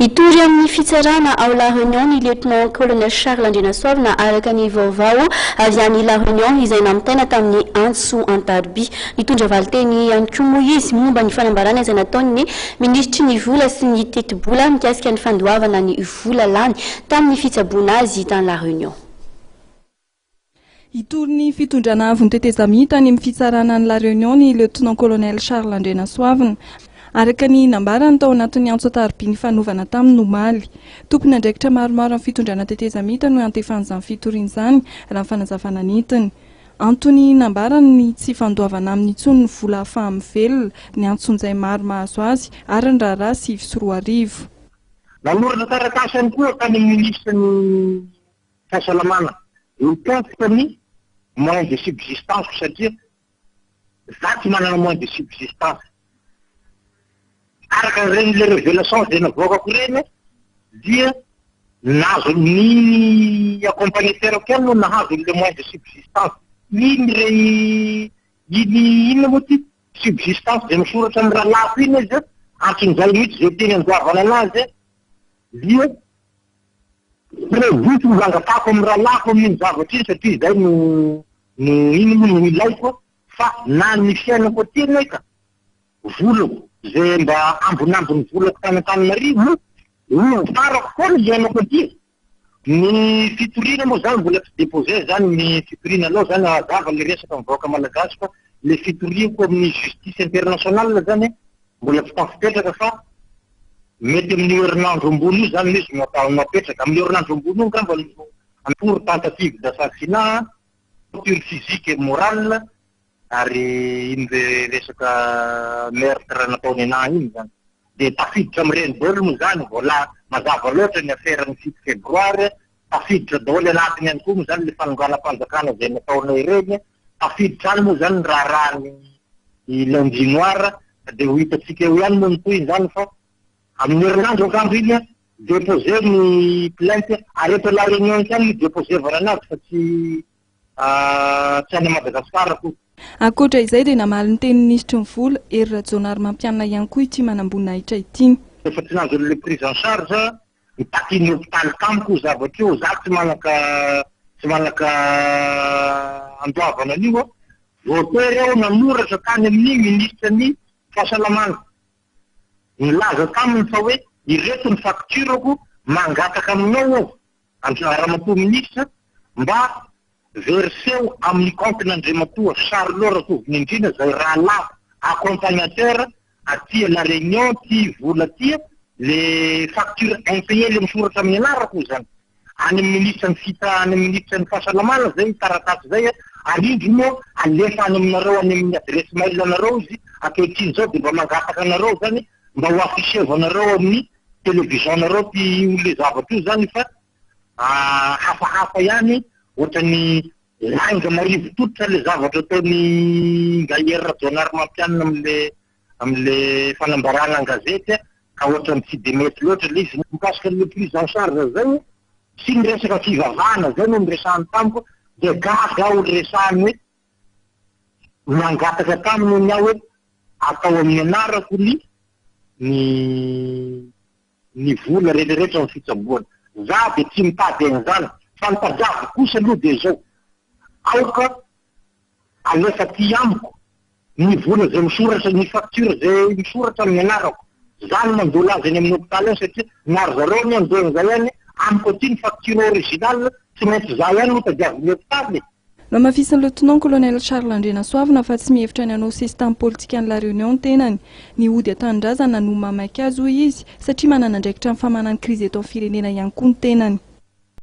Itory amin'ny fitsarana ao La Réunion ny lieutenant-colonel Charles Andrenasoavina araka ny vaovao avy any La Réunion izay namitaina tamin'ny antso Antarby. Nitondra valiteny ihany koa moa izy momba ny fanambarana izay nataony ministry ny vola sy ny teti-bola mikasika ny fandoavana ny vola lany tamin'ny fitsaboana azy tany La Réunion. Itory ny fitondrana avy nitetezami tany amin'ny fitsarana ny La Réunion ny lieutenant-colonel Charles Andrenasoavina. Araka ny nambarany tao anatin'ny antso Antarby ny fanovana tamin'ny Nomaly. Tompony andraikitra maromaro amin'ny fitondrana tetezamita no antefan'izany fitoriana izany raha ny fanazavana nitiny. Antony nambarany ny tsy fandoavana amin'ny intsony ny vola fahamivelona ny antson'izay maro mahazo azy ary ny raharaha 7 Nanoratra taratasy koa tany ministre ny fahasalamana. Mikasika ny moyen de subsistance satria za tsy manana moyen de subsistance. Araka reny le révélation zay navoakako reny dia nazo ny accompagnateur kely no nahazo le moyen de subsistance. Iny reny iny moa ty subsistance zay misoratra amin'ny raha lafo iny izy antsin'izay mihitsy zay teny andoavana anazy dia prévu mivangapako amin'ny raha lafo amin'ny zavatra iny satria izay no iny moa no ilaiko fa na ny fiainako tena ka volako zay mba ambonambony volako tany-Antananarivo io farako foana iainako aty. Ny fitoriana moa zany mbola tsy déposé zany ny fitoriana aloha zany azava le resaka mivoaka malagasy fa le fitoriako amin'ny justice internationale zany mbola tsy tafipetraka fa mety amin'ny herinandro ambony io zany misy mapetraka amin'ny herinandro ambony io ngamba pour tentative d'assassinat, torture physique et morale ary iny le resaka meurtre nataony anahy iny zany. De tafiditra amin'ireny daholo moa zany vola mazava loatra ny affaire ny 6 févroary, tafiditra daholo anatiny ihany koa moa zany le fanonganam-panjakana zay nataonay ireny, tafiditra any moa zany ny raharahany lundi noir de ho hitatsika eo ihany moa ny toy zany fa amin'ny herinandro angamba iny déposé ny plainte ary eto La Réunion ihany déposé varanazy fa tsy any Madagasikara koa. Ankoatra izay dia namaly ny teny ministry ny vola Hery Rajaonary Mampianina ihany koa ity manam-boninahitra ity. Efa tsy nazo le prise en charge mitaky ny hôpitaly tamiko zavatra io za tsy manaka andoavana an'io voatery aho nanoratra tany amin'ny ministre ny fahasalamana. Nilaza taminy fa hoe ireto ny facturako mangataka aminao aho Andriamatoa ministre mba verseo amin'ny compte n'Andriamatoa Charles Ratovina indrindra zay raha lafo accompagnateur aty La Réunion ty vola ty le facture impayé le misoratra amin'ny anarako zany any amin'ny ministre ny fita any amin'ny ministre ny fahasalamana zay taratasy zay arindry moa alefa any aminareo any amin'ny adresse mail anareo izy akehitriny zao de mba mangataka anareo zany mba ho afficheva anareo amin'ny télévision anareo ty le zavatra io zany fa hafahafa ihany ohatrany langa marivo totra le zavatra ataony Hery Rajaonary Mampianina amle fanambarana an-gazety ka ohatrany tsy de mety loatra le izy mikasika le prise en charge zay sy ny resaka fivavahana zay no miresahany tamiko de gaga aho resahany hoe mangataka taminy ny aho hoe atao amin'ny anarako ny vola rehetrarehetra amin'ny fitsaboana. Za de tsy mitady an'izany fa nitadiavy kosa aloha de zao aoka alefa ty amiko ny vola zay misoratra ny facture zay misoratra amin'ny anarako zany mandola azy any amin'ny hôpitaly any satria nary zareo ny andohan'izay ihany amiko aty ny facture originale tsy maintsy za ihany no tadiavy ny hôpitaly. No mafisin'ny lieutenant-colonel Charles Andrenasoavina fa tsy mihevitra ny anonsesy tamin'ny politika ny La Réunion tenany ny ody atanindrazana no mamaky azy hoy izy satria manana andraikitra amin'ny famanan'ny krizy eto amin'ny firenena ihany koa ny tenany.